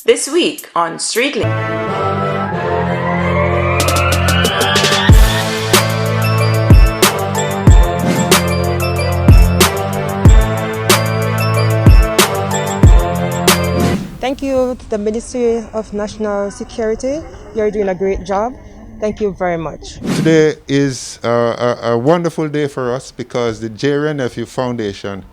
This week on StreetLink. Thank you to the Ministry of National Security. You're doing a great job. Thank you very much. Today is a wonderful day for us because the JWN Foundation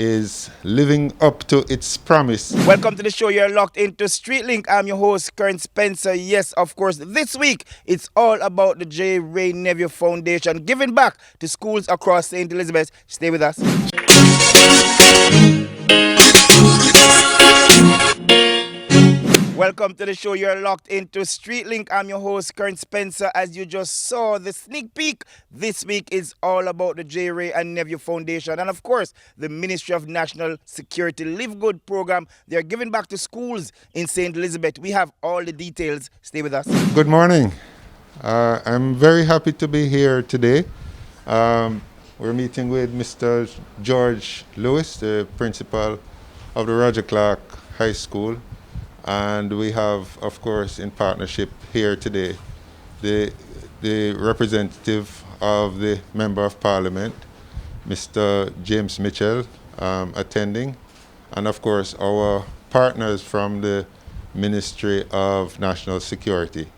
is living up to its promise. Welcome to the show. You're locked into StreetLink. I'm your host, Kern Spencer. Yes, of course, this week it's all about the J. Ray Neville Foundation giving back to schools across St. Elizabeth. Stay with us. Welcome to the show. You're locked into StreetLink. I'm your host, Kern Spencer. As you just saw the sneak peek, this week is all about the J. Ray and Nephew Foundation. And of course, the Ministry of National Security Live Good program. They're giving back to schools in St. Elizabeth. We have all the details. Stay with us. Good morning. I'm very happy to be here today. We're meeting with Mr. George Lewis, the principal of the Roger Clark High School. And we have, of course, in partnership here today, the representative of the Member of Parliament, Mr. James Mitchell, attending, and of course our partners from the Ministry of National Security.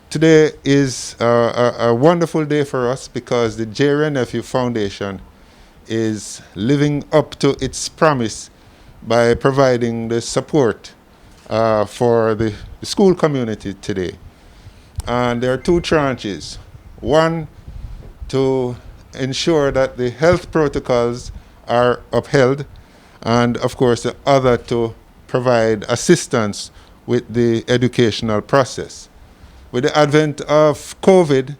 Today is a wonderful day for us because the JWN Foundation is living up to its promise by providing the support for the school community today. And there are two tranches. One, to ensure that the health protocols are upheld, and of course the other to provide assistance with the educational process. With the advent of COVID,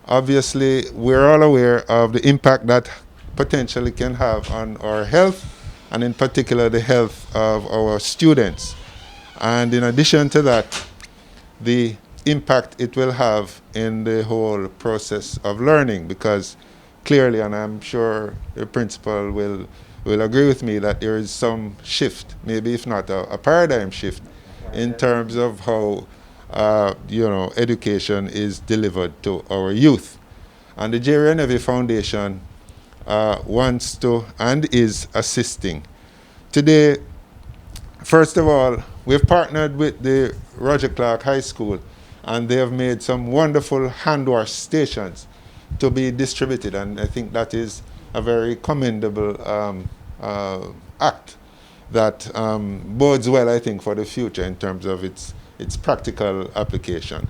obviously we're all aware of the impact that potentially can have on our health, and in particular the health of our students. And in addition to that, the impact it will have in the whole process of learning, because clearly, and I'm sure the principal will agree with me, that there is some shift, maybe if not a paradigm shift, in terms of how education is delivered to our youth. And the JWN Foundation wants to and is assisting. Today, first of all, we've partnered with the Roger Clark High School, and they have made some wonderful hand wash stations to be distributed, and I think that is a very commendable act that bodes well, I think, for the future in terms of its practical application.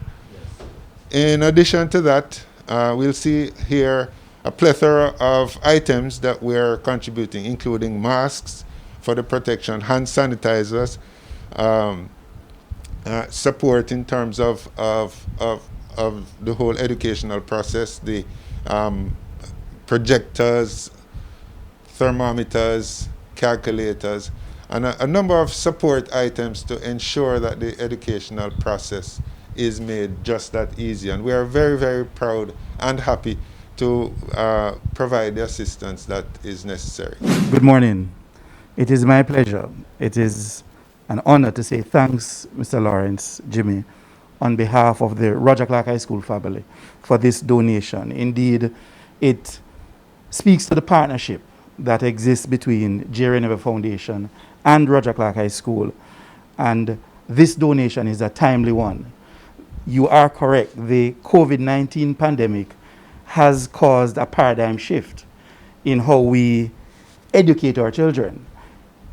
Yes. In addition to that, we'll see here a plethora of items that we're contributing, including masks for the protection, hand sanitizers, support in terms of the whole educational process, the projectors, thermometers, calculators, and a number of support items to ensure that the educational process is made just that easy. And we are very, very proud and happy to provide the assistance that is necessary. Good morning. It is my pleasure. It is an honor to say thanks, Mr. Lawrence, Jimmy, on behalf of the Roger Clark High School family for this donation. Indeed, it speaks to the partnership that exists between JWN Foundation and Roger Clark High School. And this donation is a timely one. You are correct. The COVID-19 pandemic has caused a paradigm shift in how we educate our children.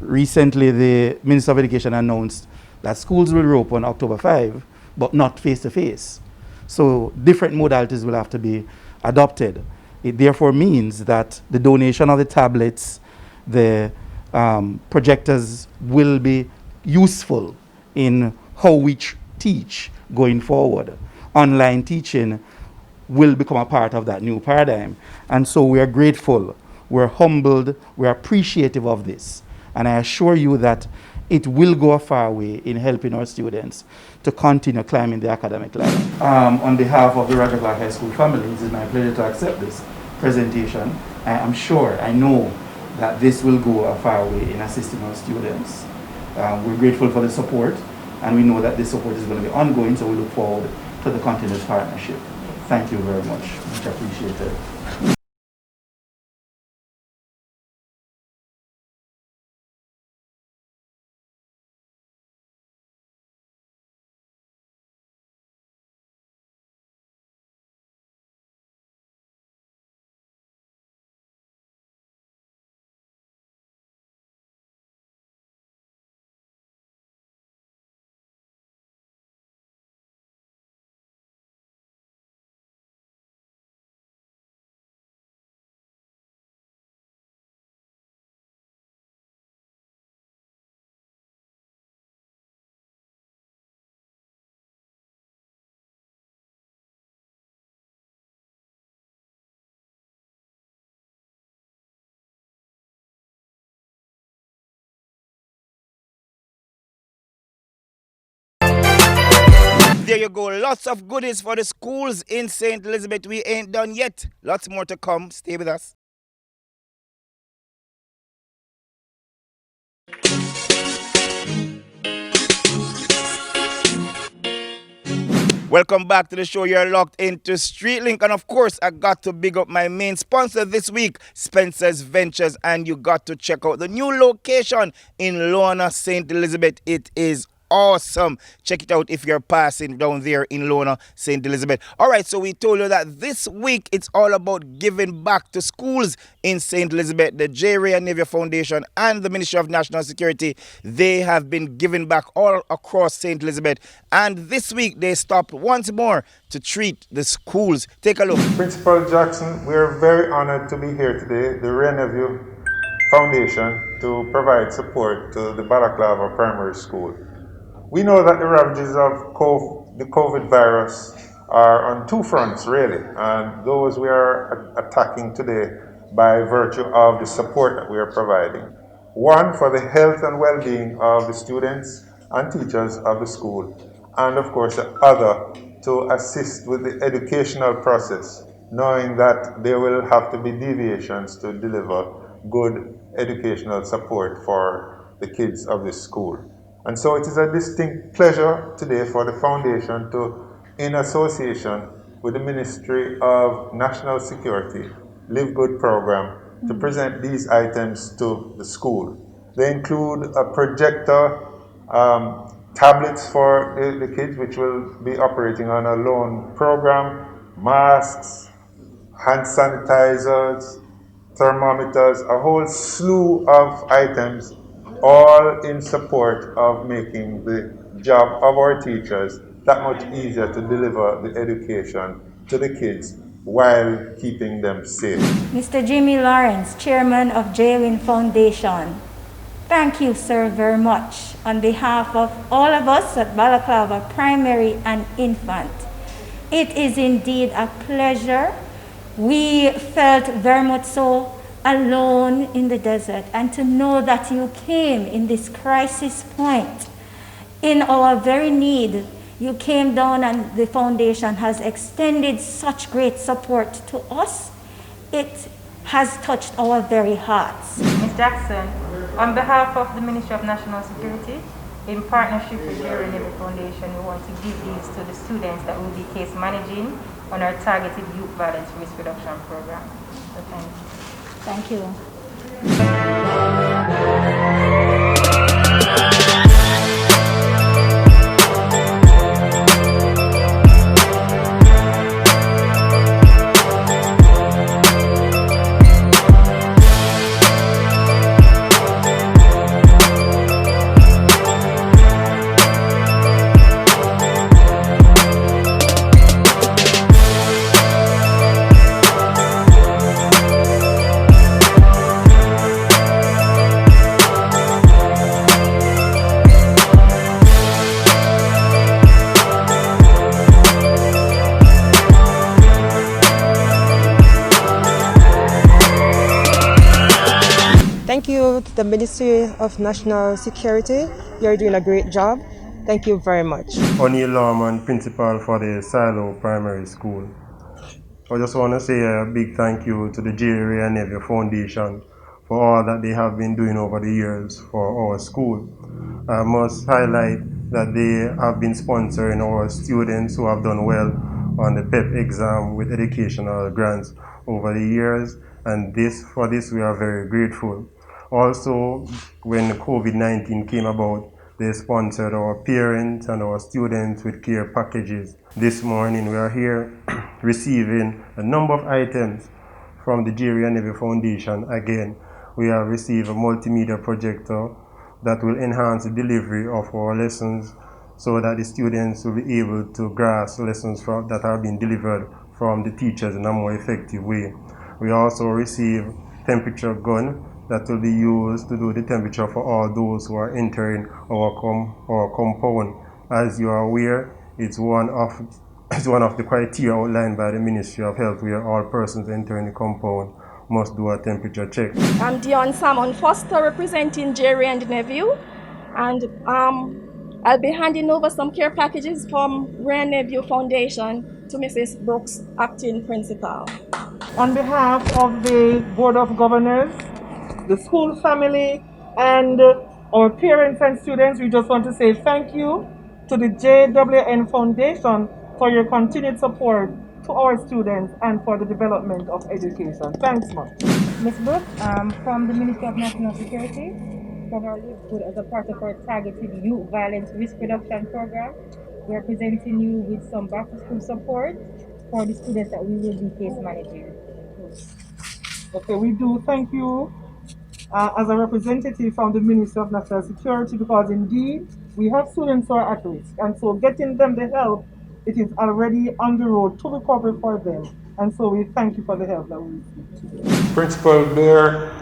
Recently, the Minister of Education announced that schools will reopen October 5, but not face-to-face. So different modalities will have to be adopted. It therefore means that the donation of the tablets, the projectors will be useful in how we teach going forward. Online teaching will become a part of that new paradigm. And so we are grateful, we're humbled, we're appreciative of this. And I assure you that it will go a far way in helping our students to continue climbing the academic ladder. On behalf of the Roger Clark High School family, it is my pleasure to accept this presentation. I am sure, I know that this will go a far way in assisting our students. We're grateful for the support, and we know that this support is going to be ongoing, so we look forward to the continued partnership. Thank you very much. Much appreciated. There you go. Lots of goodies for the schools in St. Elizabeth. We ain't done yet. Lots more to come. Stay with us. Welcome back to the show. You're locked into StreetLink. And of course, I got to big up my main sponsor this week, Spencer's Ventures. And you got to check out the new location in Lona, St. Elizabeth. It is awesome. Check it out if you're passing down there in Lona, St. Elizabeth. All right, so we told you that this week it's all about giving back to schools in St. Elizabeth. The JWN Foundation and the Ministry of National Security, they have been giving back all across St. Elizabeth. And this week they stopped once more to treat the schools. Take a look. Principal Jackson, we are very honored to be here today, the Reneview Foundation, to provide support to the Balaclava Primary School. We know that the ravages of the COVID virus are on two fronts, really, and those we are attacking today by virtue of the support that we are providing. One, for the health and well-being of the students and teachers of the school, and of course the other, to assist with the educational process, knowing that there will have to be deviations to deliver good educational support for the kids of this school. And so it is a distinct pleasure today for the Foundation to, in association with the Ministry of National Security, Live Good program, to present these items to the school. They include a projector, tablets for the kids, which will be operating on a loan program, masks, hand sanitizers, thermometers, a whole slew of items, all in support of making the job of our teachers that much easier to deliver the education to the kids while keeping them safe. Mr. Jimmy Lawrence, Chairman of JWN Foundation, thank you, sir, very much. On behalf of all of us at Balaclava Primary and Infant, it is indeed a pleasure. We felt very much so alone in the desert, and to know that you came in this crisis point, in our very need, you came down and the foundation has extended such great support to us. It has touched our very hearts. Ms. Jackson, on behalf of the Ministry of National Security, in partnership with the JWN Foundation, we want to give these to the students that will be case managing on our targeted youth violence risk reduction program. So thank you. Thank you. Thank you to the Ministry of National Security. You're doing a great job. Thank you very much. O'Neill Lawman, principal for the Silo Primary School. I just want to say a big thank you to the JWN Foundation for all that they have been doing over the years for our school. I must highlight that they have been sponsoring our students who have done well on the PEP exam with educational grants over the years, and for this we are very grateful. Also, when COVID-19 came about, they sponsored our parents and our students with care packages. This morning we are here receiving a number of items from the JWN Foundation. Again, we have received a multimedia projector that will enhance the delivery of our lessons so that the students will be able to grasp lessons that are being delivered from the teachers in a more effective way. We also receive temperature gun that will be used to do the temperature for all those who are entering our compound. As you are aware, it's one of the criteria outlined by the Ministry of Health, where all persons entering the compound must do a temperature check. I'm Dion Salmon Foster representing Jerry and Nephew, and I'll be handing over some care packages from Ray and Nephew Foundation to Mrs. Brooks, acting principal. On behalf of the Board of Governors, the school family, and our parents and students, we just want to say thank you to the JWN Foundation for your continued support to our students and for the development of education. Thanks much. Ms. Brooks, from the Ministry of National Security, from our Live Good as a part of our targeted youth violence risk reduction program, we are presenting you with some back to school support for the students that we will be case managing. Okay, we do thank you as a representative from the Ministry of National Security, because indeed we have students who are at risk, and so getting them the help, it is already on the road to recovery for them, and so we thank you for the help that we receive. Principal Blair,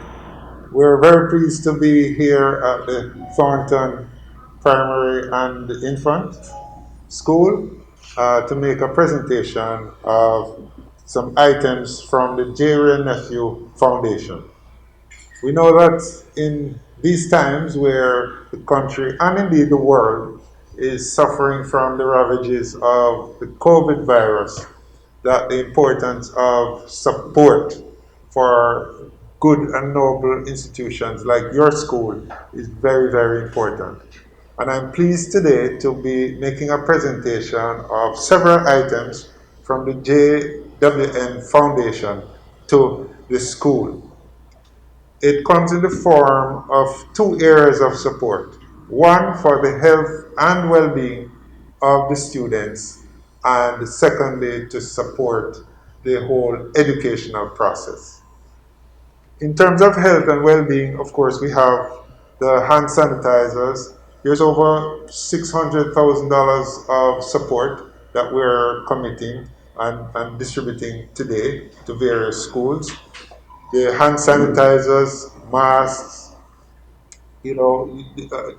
we're very pleased to be here at the Thornton Primary and Infant School to make a presentation of some items from the JWN Nephew Foundation. We know that in these times where the country and indeed the world is suffering from the ravages of the COVID virus, that the importance of support for good and noble institutions like your school is very, very important. And I'm pleased today to be making a presentation of several items from the JWN Foundation to the school. It comes in the form of two areas of support. One for the health and well-being of the students, and secondly to support the whole educational process. In terms of health and well-being, of course, we have the hand sanitizers. There's over $600,000 of support that we're committing and distributing today to various schools. The hand sanitizers, masks,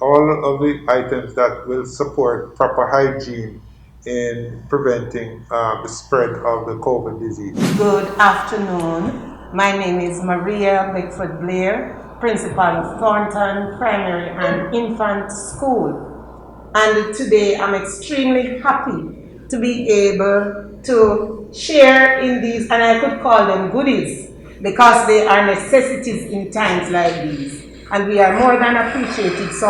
all of the items that will support proper hygiene in preventing the spread of the COVID disease. Good afternoon. My name is Maria Beckford Blair, Principal of Thornton Primary and Infant School. And today I'm extremely happy to be able to share in these, and I could call them goodies, because they are necessities in times like these. And we are more than appreciated. So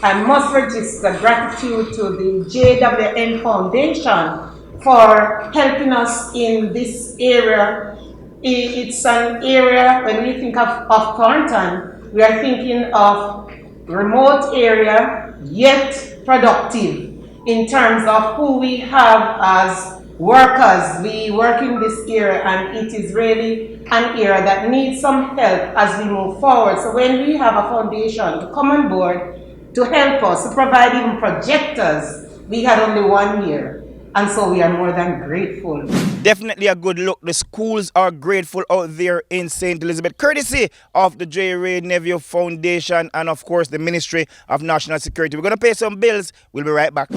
I must register gratitude to the JWN Foundation for helping us in this area. It's an area, when we think of Thornton, we are thinking of remote area, yet productive in terms of who we have as workers. We work in this area, and it is really an area that needs some help as we move forward. So when we have a foundation to come on board to help us, to provide even projectors, we had only 1 year. And so we are more than grateful. Definitely a good look. The schools are grateful out there in St. Elizabeth, courtesy of the J. Ray Neville Foundation and, of course, the Ministry of National Security. We're going to pay some bills. We'll be right back.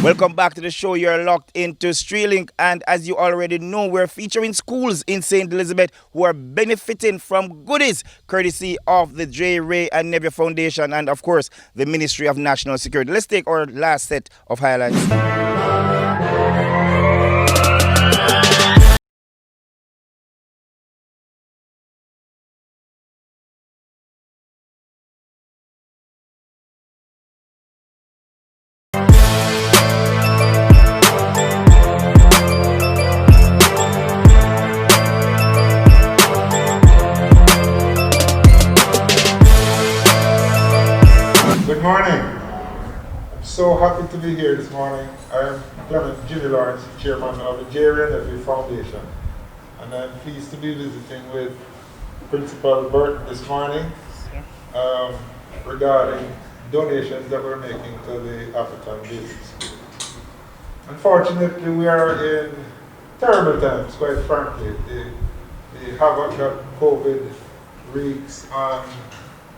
Welcome back to the show. You're locked into Streetlink, and as you already know, we're featuring schools in St. Elizabeth who are benefiting from goodies courtesy of the J. Ray and Neville Foundation and, of course, the Ministry of National Security. Let's take our last set of highlights. morning. I'm so happy to be here this morning. I'm Clement Jimmy Lawrence, Chairman of the JWN Foundation. And I'm pleased to be visiting with Principal Burton this morning regarding donations that we're making to the Atherton Basic School. Unfortunately, we are in terrible times, quite frankly. The havoc that COVID wreaks on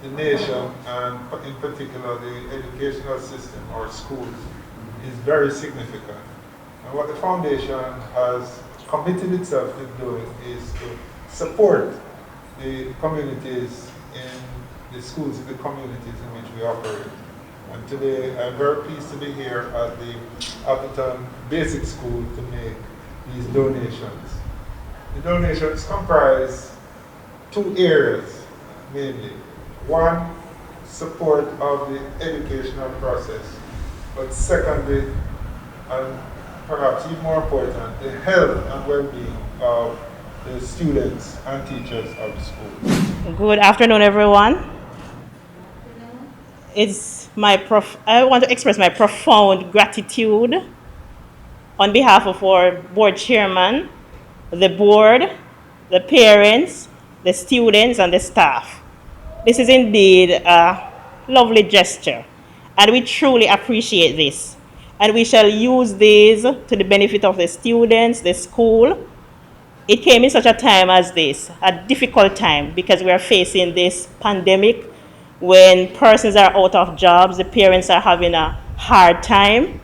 the nation, and in particular the educational system or schools, is very significant. And what the foundation has committed itself to doing is to support the communities in the schools, in the communities in which we operate. And today I'm very pleased to be here at the Atherton Basic School to make these donations. The donations comprise two areas mainly. One, support of the educational process, but secondly, and perhaps even more important, the health and well-being of the students and teachers of the school. Good afternoon, everyone. I want to express my profound gratitude on behalf of our board chairman, the board, the parents, the students, and the staff. This is indeed a lovely gesture, and we truly appreciate this. And we shall use these to the benefit of the students, the school. It came in such a time as this, a difficult time, because we are facing this pandemic when persons are out of jobs, the parents are having a hard time.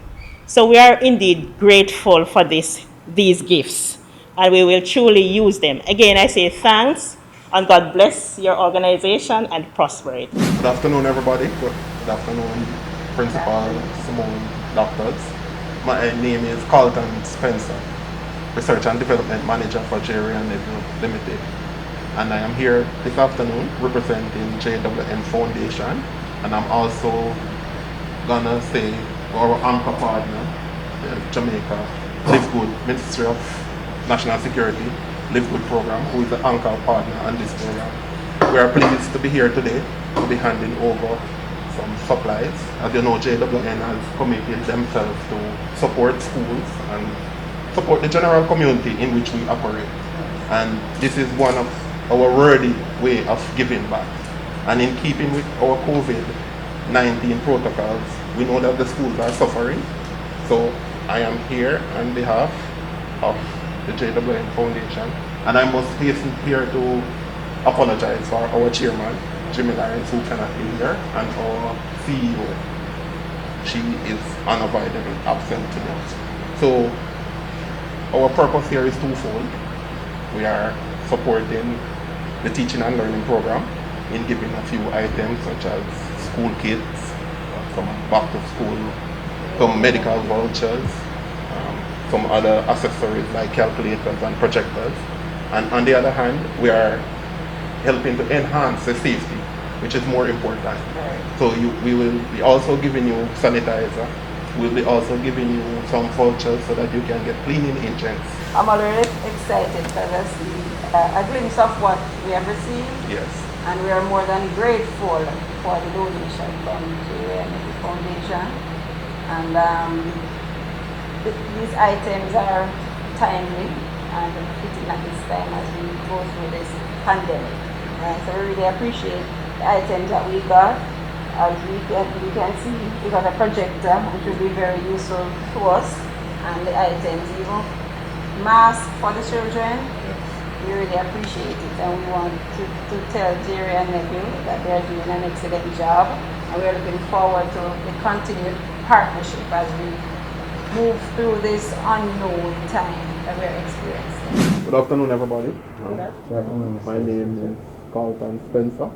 So we are indeed grateful for these gifts, and we will truly use them. Again, I say thanks, and God bless your organization and prosper it. Good afternoon, everybody. Good afternoon, Principal, Simone, doctors. My name is Carlton Spencer, Research and Development Manager for JWN Limited. And I am here this afternoon representing JWN Foundation. And I'm also gonna say our anchor partner, the Jamaica Live Good Ministry of National Security Live Good program, who is the anchor partner on this program. We are pleased to be here today to be handing over some supplies. As you know, JWN has committed themselves to support schools and support the general community in which we operate. And this is one of our worthy way of giving back. And in keeping with our COVID-19 protocols, we know that the schools are suffering. So I am here on behalf of the JWN Foundation, and I must hasten here to apologize for our chairman, Jimmy Lawrence, who cannot be here, and our CEO. She is unavoidably absent today. So our purpose here is twofold. We are supporting the teaching and learning program in giving a few items such as school kits, some back to school, some medical vouchers, some other accessories like calculators and projectors. And on the other hand, we are helping to enhance the safety, which is more important. So we will be also giving you sanitizer. We'll be also giving you some vouchers so that you can get cleaning agents. I'm already excited because I see a glimpse of what we have received. Yes. And we are more than grateful for the donation from JWN Foundation. And these items are timely and fitting at this time as we go through this pandemic. So we really appreciate the items that we got. As we can see, we got a projector, which will be very useful to us. And the items, even masks for the children. We really appreciate it, and we want to tell Jerry and Nephew that they're doing an excellent job, and we're looking forward to the continued partnership as we move through this unknown time that we're experiencing. Good afternoon, everybody. My name is Carlton Spencer,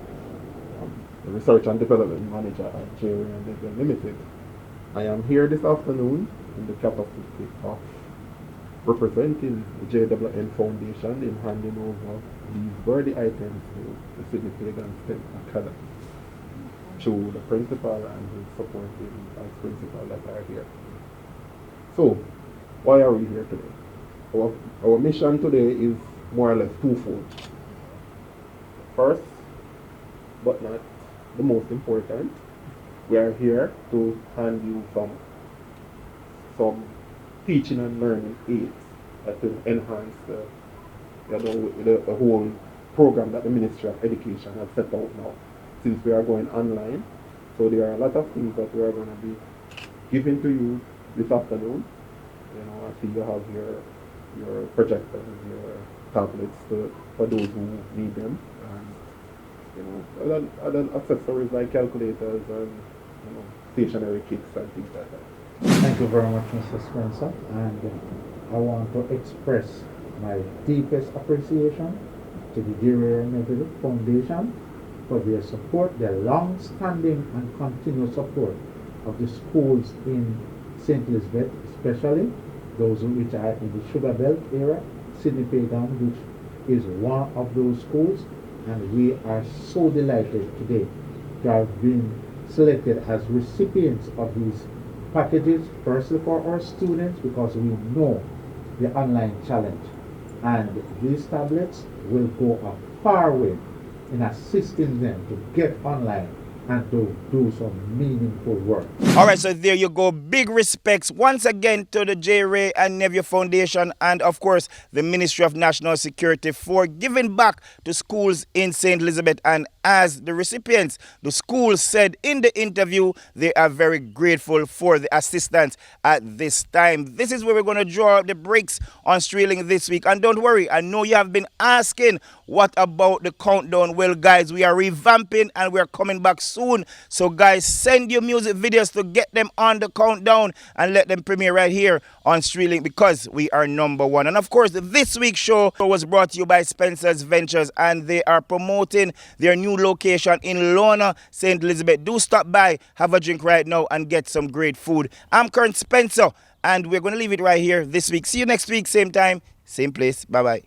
the Research and Development Manager at JWN Limited. I am here this afternoon in the capacity of representing the JWN Foundation in handing over these worthy items to the Sydney Pagan STEM Academy through the principal and his supporting vice principal that are here. So, why are we here today? Our mission today is more or less twofold. First, but not the most important, we are here to hand you some teaching and learning aids that will enhance the whole program that the Ministry of Education has set out now. Since we are going online, so there are a lot of things that we are going to be giving to you this afternoon. You know, I see you have your projectors and your tablets for those who need them, and you know, other accessories like calculators and stationary kits and things like that. Thank you very much, Mr. Spencer, and I want to express my deepest appreciation to the JWN Foundation for their support, their long-standing and continuous support of the schools in St. Elizabeth, especially those which are in the Sugar Belt area. Sydney Pagan, which is one of those schools, and we are so delighted today to have been selected as recipients of these packages, firstly for our students, because we know the online challenge, and these tablets will go a far way in assisting them to get online and to do some meaningful work. All right, so there you go. Big respects once again to the J. Ray and Nephew Foundation and, of course, the Ministry of National Security for giving back to schools in St. Elizabeth. And as the recipients, the schools said in the interview, they are very grateful for the assistance at this time. This is where we're going to draw the breaks on Streeling this week. And don't worry, I know you have been asking, what about the countdown? Well, guys, we are revamping and we are coming back soon. So, guys, send your music videos to get them on the countdown and let them premiere right here on Streeling, because we are #1. And, of course, this week's show was brought to you by Spencer's Ventures, and they are promoting their new location in Lorna, St. Elizabeth. Do stop by, have a drink right now, and get some great food. I'm Current Spencer, and we're going to leave it right here this week. See you next week, same time, same place. Bye-bye.